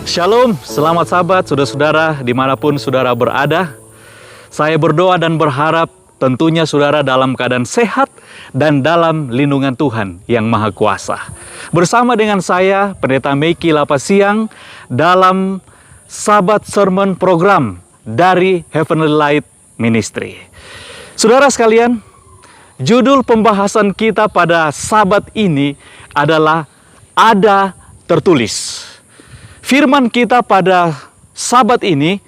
Shalom, selamat sahabat, saudara-saudara dimanapun saudara berada. Saya berdoa dan berharap tentunya saudara dalam keadaan sehat dan dalam lindungan Tuhan yang Maha Kuasa. Bersama dengan saya, Pendeta Meiki Lapasiang, dalam Sabat Sermon Program dari Heavenly Light Ministry. Saudara sekalian, judul pembahasan kita pada Sabat ini adalah Ada Tertulis. Firman kita pada Sabat ini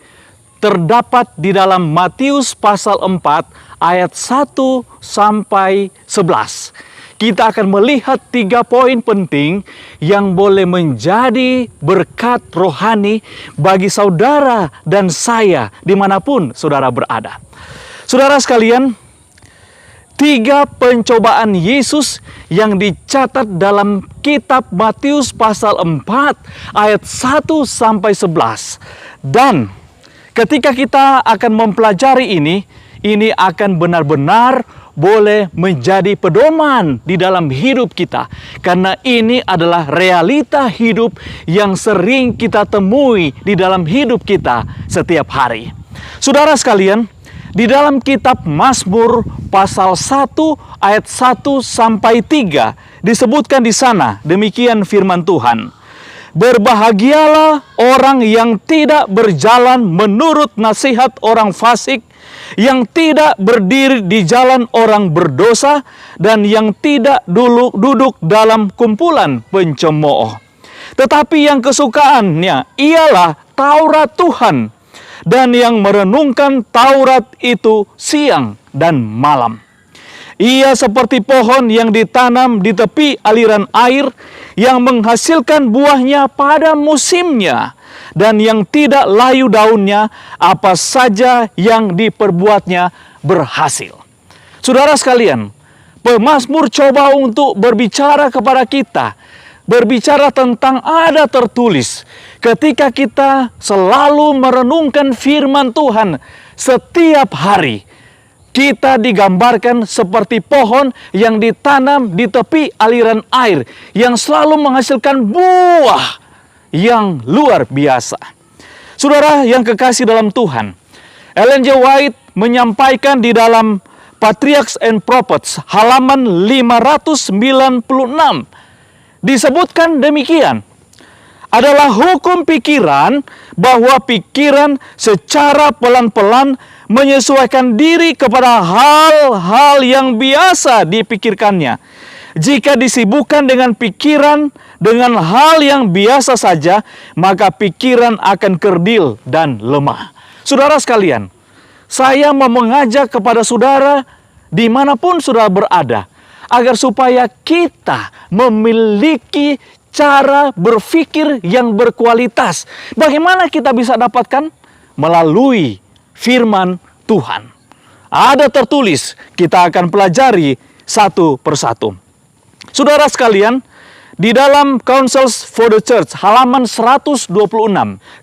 terdapat di dalam Matius pasal 4 ayat 1 sampai 11. Kita akan melihat 3 poin penting yang boleh menjadi berkat rohani bagi saudara dan saya dimanapun saudara berada. Saudara sekalian, 3 pencobaan Yesus yang dicatat dalam kitab Matius pasal 4 ayat 1 sampai 11. Dan ketika kita akan mempelajari ini akan benar-benar boleh menjadi pedoman di dalam hidup kita. Karena ini adalah realita hidup yang sering kita temui di dalam hidup kita setiap hari. Saudara sekalian, di dalam kitab Mazmur pasal 1 ayat 1 sampai 3 disebutkan di sana demikian firman Tuhan. Berbahagialah orang yang tidak berjalan menurut nasihat orang fasik, yang tidak berdiri di jalan orang berdosa, dan yang tidak duduk dalam kumpulan pencemooh. Tetapi yang kesukaannya ialah Taurat Tuhan, dan yang merenungkan Taurat itu siang dan malam. Ia seperti pohon yang ditanam di tepi aliran air, yang menghasilkan buahnya pada musimnya, dan yang tidak layu daunnya, apa saja yang diperbuatnya berhasil. Saudara sekalian, pemazmur coba untuk berbicara kepada kita, berbicara tentang ada tertulis. Ketika kita selalu merenungkan firman Tuhan setiap hari, kita digambarkan seperti pohon yang ditanam di tepi aliran air, yang selalu menghasilkan buah yang luar biasa. Saudara yang kekasih dalam Tuhan, Ellen G. White menyampaikan di dalam Patriarchs and Prophets halaman 596, disebutkan demikian. Adalah hukum pikiran bahwa pikiran secara pelan-pelan menyesuaikan diri kepada hal-hal yang biasa dipikirkannya. Jika disibukkan dengan pikiran dengan hal yang biasa saja, maka pikiran akan kerdil dan lemah. Saudara sekalian, saya mau mengajak kepada saudara dimanapun saudara berada, agar supaya kita memiliki cara berpikir yang berkualitas. Bagaimana kita bisa dapatkan? Melalui firman Tuhan. Ada tertulis, kita akan pelajari satu persatu. Saudara sekalian, di dalam Counsels for the Church halaman 126,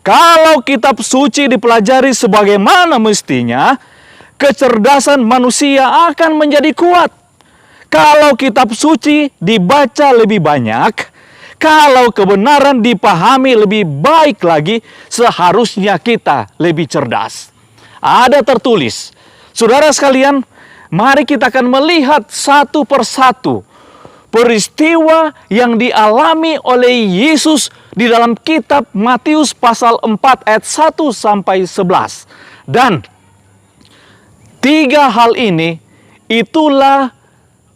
kalau kitab suci dipelajari sebagaimana mestinya, kecerdasan manusia akan menjadi kuat. Kalau kitab suci dibaca lebih banyak, kalau kebenaran dipahami lebih baik lagi, seharusnya kita lebih cerdas. Ada tertulis. Saudara sekalian, mari kita akan melihat satu persatu peristiwa yang dialami oleh Yesus di dalam kitab Matius pasal 4 ayat 1 sampai 11. Dan 3 hal ini itulah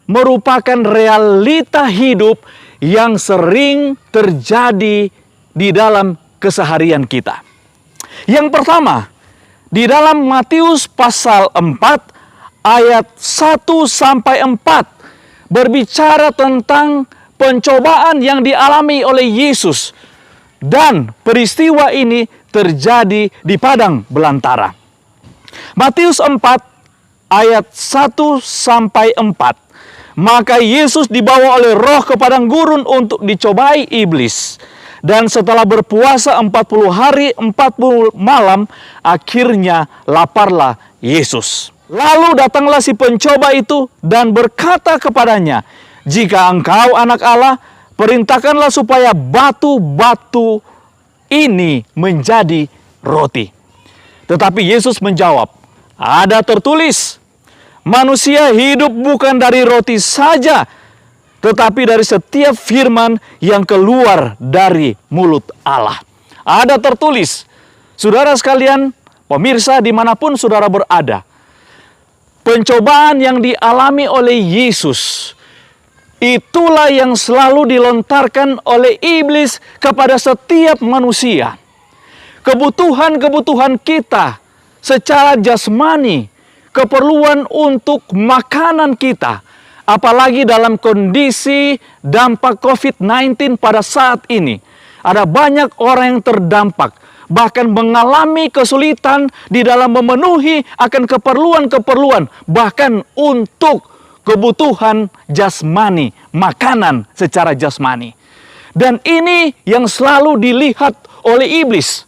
merupakan realita hidup yang sering terjadi di dalam keseharian kita. Yang pertama, di dalam Matius pasal 4 ayat 1 sampai 4 berbicara tentang pencobaan yang dialami oleh Yesus, dan peristiwa ini terjadi di padang belantara. Matius 4 ayat 1 sampai 4. Maka Yesus dibawa oleh Roh ke padang gurun untuk dicobai iblis. Dan setelah berpuasa 40 hari 40 malam, akhirnya laparlah Yesus. Lalu datanglah si pencoba itu dan berkata kepadanya, "Jika engkau anak Allah, perintahkanlah supaya batu-batu ini menjadi roti. Tetapi Yesus menjawab, ada tertulis, manusia hidup bukan dari roti saja, tetapi dari setiap firman yang keluar dari mulut Allah. Ada tertulis. Saudara sekalian, pemirsa dimanapun saudara berada, pencobaan yang dialami oleh Yesus, itulah yang selalu dilontarkan oleh iblis kepada setiap manusia. Kebutuhan-kebutuhan kita secara jasmani, keperluan untuk makanan kita, apalagi dalam kondisi dampak COVID-19 pada saat ini. Ada banyak orang yang terdampak, bahkan mengalami kesulitan di dalam memenuhi akan keperluan-keperluan, bahkan untuk kebutuhan jasmani, makanan secara jasmani. Dan ini yang selalu dilihat oleh iblis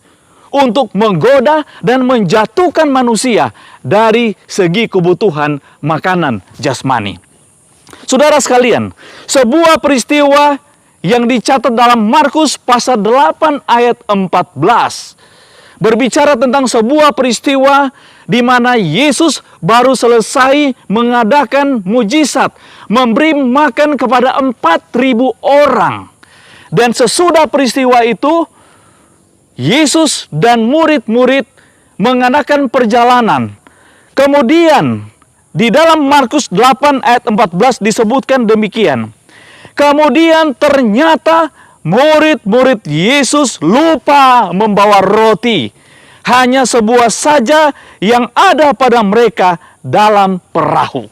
untuk menggoda dan menjatuhkan manusia dari segi kebutuhan makanan jasmani. Saudara sekalian, sebuah peristiwa yang dicatat dalam Markus pasal 8 ayat 14 berbicara tentang sebuah peristiwa di mana Yesus baru selesai mengadakan mujizat, memberi makan kepada 4.000 orang. Dan sesudah peristiwa itu, Yesus dan murid-murid mengadakan perjalanan. Kemudian di dalam Markus 8 ayat 14 disebutkan demikian. Kemudian ternyata murid-murid Yesus lupa membawa roti. Hanya sebuah saja yang ada pada mereka dalam perahu.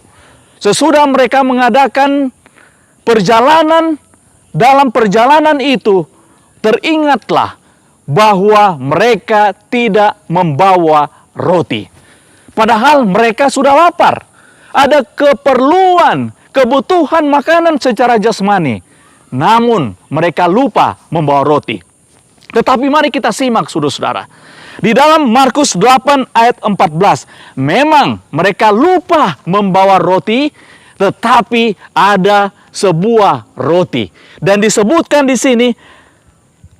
Sesudah mereka mengadakan perjalanan, dalam perjalanan itu teringatlah bahwa mereka tidak membawa roti. Padahal mereka sudah lapar. Ada keperluan, kebutuhan makanan secara jasmani. Namun mereka lupa membawa roti. Tetapi mari kita simak saudara-saudara. Di dalam Markus 8 ayat 14, memang mereka lupa membawa roti, tetapi ada sebuah roti. Dan disebutkan di sini,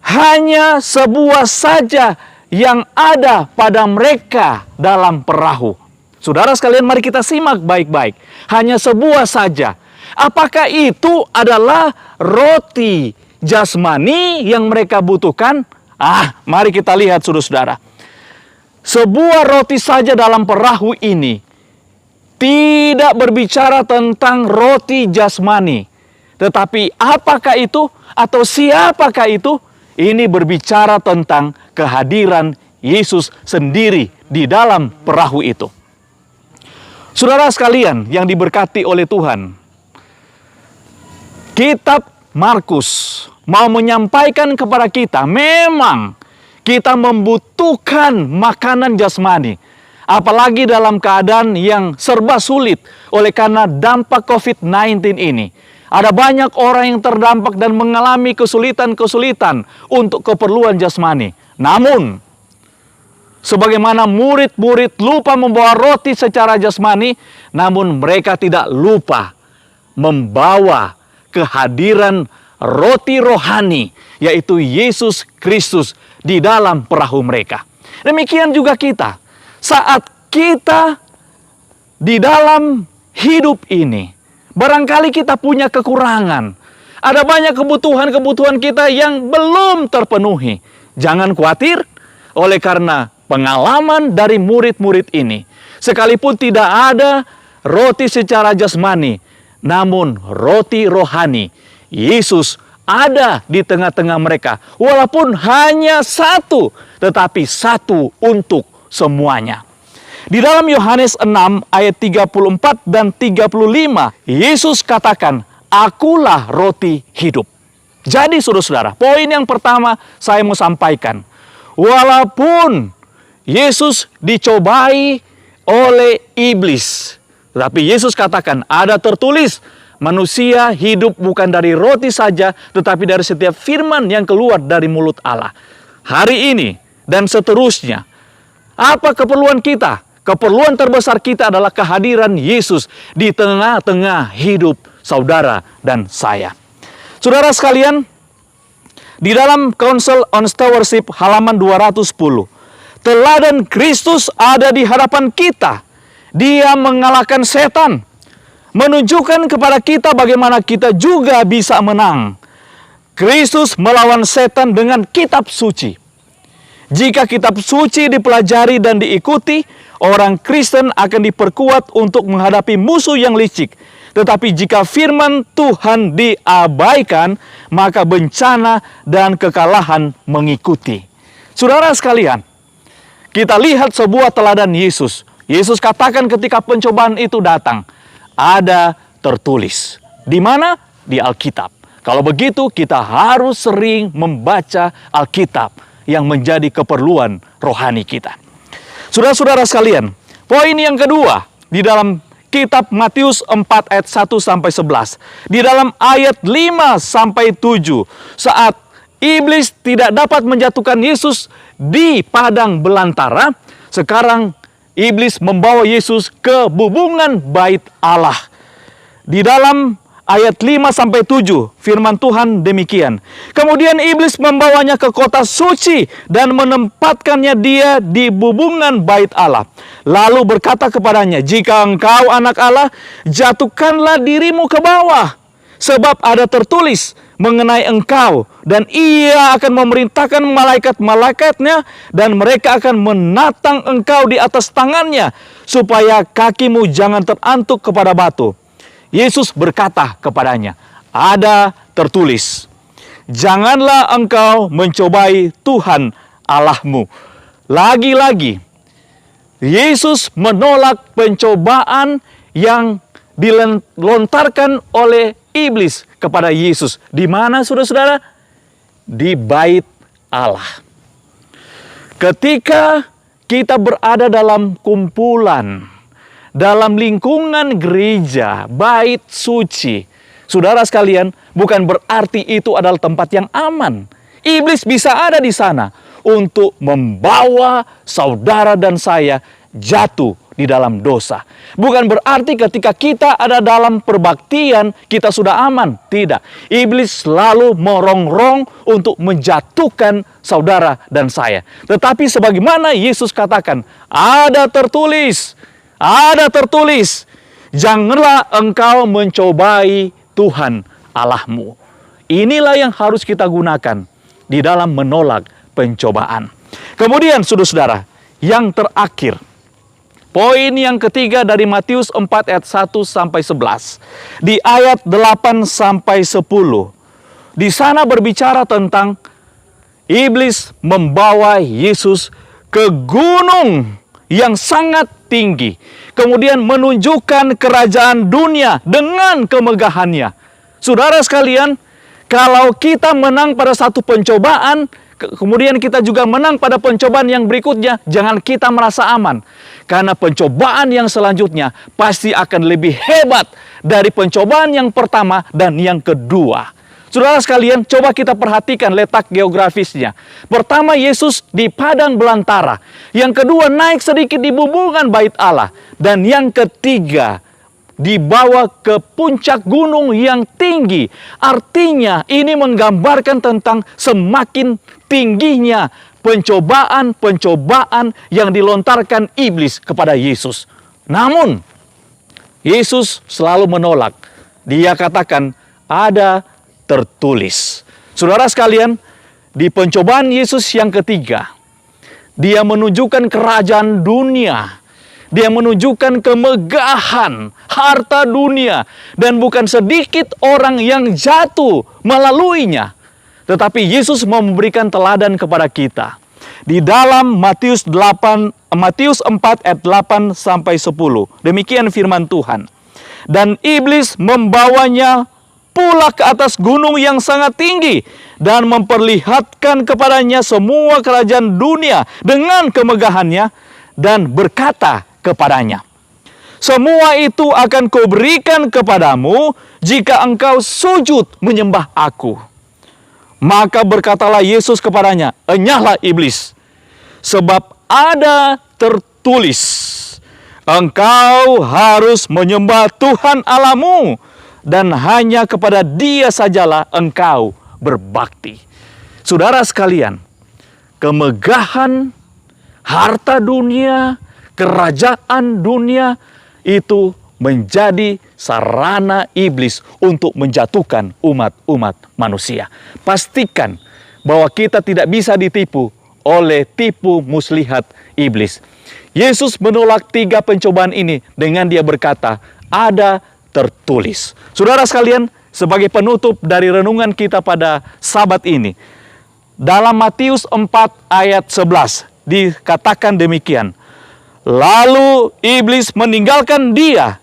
hanya sebuah saja yang ada pada mereka dalam perahu. Saudara sekalian, mari kita simak baik-baik. Hanya sebuah saja. Apakah itu adalah roti jasmani yang mereka butuhkan? Mari kita lihat saudara-saudara. Sebuah roti saja dalam perahu ini tidak berbicara tentang roti jasmani. Tetapi apakah itu atau siapakah itu? Ini berbicara tentang kehadiran Yesus sendiri di dalam perahu itu. Saudara sekalian yang diberkati oleh Tuhan, kitab Markus mau menyampaikan kepada kita, memang kita membutuhkan makanan jasmani. Apalagi dalam keadaan yang serba sulit oleh karena dampak COVID-19 ini. Ada banyak orang yang terdampak dan mengalami kesulitan-kesulitan untuk keperluan jasmani. Namun, sebagaimana murid-murid lupa membawa roti secara jasmani, namun mereka tidak lupa membawa kehadiran roti rohani, yaitu Yesus Kristus di dalam perahu mereka. Demikian juga kita, saat kita di dalam hidup ini, barangkali kita punya kekurangan. Ada banyak kebutuhan-kebutuhan kita yang belum terpenuhi. Jangan khawatir, oleh karena pengalaman dari murid-murid ini, sekalipun tidak ada roti secara jasmani, namun roti rohani, Yesus ada di tengah-tengah mereka. Walaupun hanya satu, tetapi satu untuk semuanya. Di dalam Yohanes 6 ayat 34 dan 35, Yesus katakan, "Akulah roti hidup." Jadi saudara-saudara, poin yang pertama saya mau sampaikan. Walaupun Yesus dicobai oleh iblis, tetapi Yesus katakan, ada tertulis, manusia hidup bukan dari roti saja, tetapi dari setiap firman yang keluar dari mulut Allah. Hari ini dan seterusnya, apa keperluan kita? Keperluan terbesar kita adalah kehadiran Yesus di tengah-tengah hidup saudara dan saya. Saudara sekalian, Di dalam Council on Stewardship halaman 210, teladan Kristus ada di hadapan kita. Dia mengalahkan setan, menunjukkan kepada kita bagaimana kita juga bisa menang. Kristus melawan setan dengan kitab suci. Jika kitab suci dipelajari dan diikuti, orang Kristen akan diperkuat untuk menghadapi musuh yang licik. Tetapi jika firman Tuhan diabaikan, maka bencana dan kekalahan mengikuti. Saudara sekalian, kita lihat sebuah teladan Yesus. Yesus katakan ketika pencobaan itu datang, ada tertulis. Di mana? Di Alkitab. Kalau begitu, kita harus sering membaca Alkitab yang menjadi keperluan rohani kita. Saudara-saudara sekalian, poin yang kedua di dalam kitab Matius 4 ayat 1 sampai 11. Di dalam ayat 5 sampai 7, saat iblis tidak dapat menjatuhkan Yesus di padang belantara, sekarang iblis membawa Yesus ke bubungan bait Allah. Di dalam ayat 5 sampai 7, firman Tuhan demikian. Kemudian iblis membawanya ke kota suci dan menempatkannya dia di bubungan bait Allah. Lalu berkata kepadanya, jika engkau anak Allah, jatuhkanlah dirimu ke bawah. Sebab ada tertulis mengenai engkau, dan ia akan memerintahkan malaikat-malaikatnya, dan mereka akan menatang engkau di atas tangannya, supaya kakimu jangan terantuk kepada batu. Yesus berkata kepadanya, ada tertulis, janganlah engkau mencobai Tuhan Allahmu. Lagi-lagi, Yesus menolak pencobaan yang dilontarkan oleh iblis kepada Yesus. Di mana, saudara-saudara? Di bait Allah. Ketika kita berada dalam kumpulan, dalam lingkungan gereja, bait suci, saudara sekalian, bukan berarti itu adalah tempat yang aman. Iblis bisa ada di sana untuk membawa saudara dan saya jatuh di dalam dosa. Bukan berarti ketika kita ada dalam perbaktian, kita sudah aman. Tidak. Iblis selalu merongrong untuk menjatuhkan saudara dan saya. Tetapi sebagaimana Yesus katakan, ada tertulis, janganlah engkau mencobai Tuhan Allahmu. Inilah yang harus kita gunakan di dalam menolak pencobaan. Kemudian, saudara-saudara, yang terakhir, poin yang ketiga dari Matius 4 ayat 1 sampai 11. Di ayat 8 sampai 10. Di sana berbicara tentang iblis membawa Yesus ke gunung yang sangat tinggi. Kemudian menunjukkan kerajaan dunia dengan kemegahannya. Saudara sekalian, kalau kita menang pada satu pencobaan, kemudian kita juga menang pada pencobaan yang berikutnya, jangan kita merasa aman. Karena pencobaan yang selanjutnya pasti akan lebih hebat dari pencobaan yang pertama dan yang kedua. Saudara sekalian, coba kita perhatikan letak geografisnya. Pertama, Yesus di padang belantara. Yang kedua, naik sedikit di bubungan bait Allah. Dan yang ketiga, dibawa ke puncak gunung yang tinggi. Artinya, ini menggambarkan tentang semakin tingginya pencobaan-pencobaan yang dilontarkan iblis kepada Yesus. Namun, Yesus selalu menolak. Dia katakan, ada tertulis. Saudara sekalian, di pencobaan Yesus yang ketiga, dia menunjukkan kerajaan dunia. Dia menunjukkan kemegahan harta dunia. Dan bukan sedikit orang yang jatuh melaluinya. Tetapi Yesus memberikan teladan kepada kita. Di dalam Matius 4 ayat 8 sampai 10. Demikian firman Tuhan. Dan iblis membawanya pula ke atas gunung yang sangat tinggi dan memperlihatkan kepadanya semua kerajaan dunia dengan kemegahannya dan berkata kepadanya, semua itu akan kuberikan kepadamu jika engkau sujud menyembah aku. Maka berkatalah Yesus kepadanya, enyahlah iblis, sebab ada tertulis, engkau harus menyembah Tuhan Allahmu, dan hanya kepada Dia sajalah engkau berbakti. Saudara sekalian, kemegahan, harta dunia, kerajaan dunia itu menjadi sarana iblis untuk menjatuhkan umat-umat manusia. Pastikan bahwa kita tidak bisa ditipu oleh tipu muslihat iblis. Yesus menolak 3 pencobaan ini dengan dia berkata, ada tertulis. Saudara sekalian, sebagai penutup dari renungan kita pada Sabat ini, dalam Matius 4 ayat 11 dikatakan demikian, lalu iblis meninggalkan dia,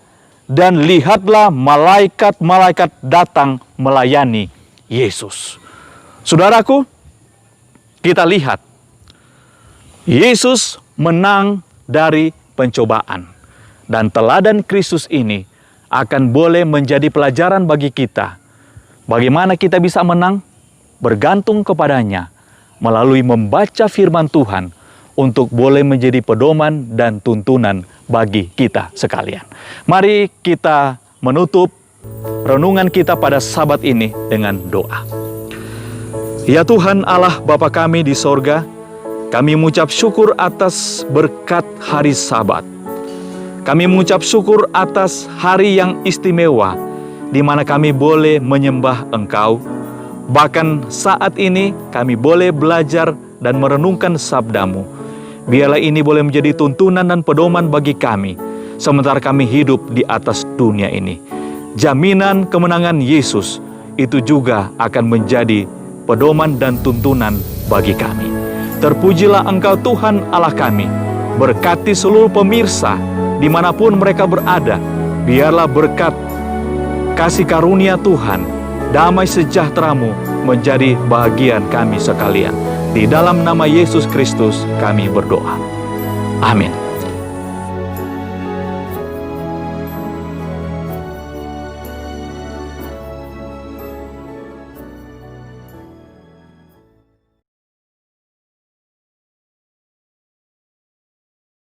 dan lihatlah malaikat-malaikat datang melayani Yesus. Saudaraku, kita lihat Yesus menang dari pencobaan. Dan teladan Kristus ini akan boleh menjadi pelajaran bagi kita. Bagaimana kita bisa menang? Bergantung kepadanya melalui membaca firman Tuhan untuk boleh menjadi pedoman dan tuntunan bagi kita sekalian. Mari kita menutup renungan kita pada Sabat ini dengan doa. Ya Tuhan Allah Bapa kami di sorga, kami mengucap syukur atas berkat hari Sabat. Kami mengucap syukur atas hari yang istimewa, di mana kami boleh menyembah Engkau. Bahkan saat ini kami boleh belajar dan merenungkan sabda-Mu. Biarlah ini boleh menjadi tuntunan dan pedoman bagi kami, sementara kami hidup di atas dunia ini. Jaminan kemenangan Yesus itu juga akan menjadi pedoman dan tuntunan bagi kami. Terpujilah Engkau Tuhan Allah kami. Berkati seluruh pemirsa dimanapun mereka berada. Biarlah berkat kasih karunia Tuhan, damai sejahtera-Mu menjadi bahagian kami sekalian. Di dalam nama Yesus Kristus kami berdoa. Amin.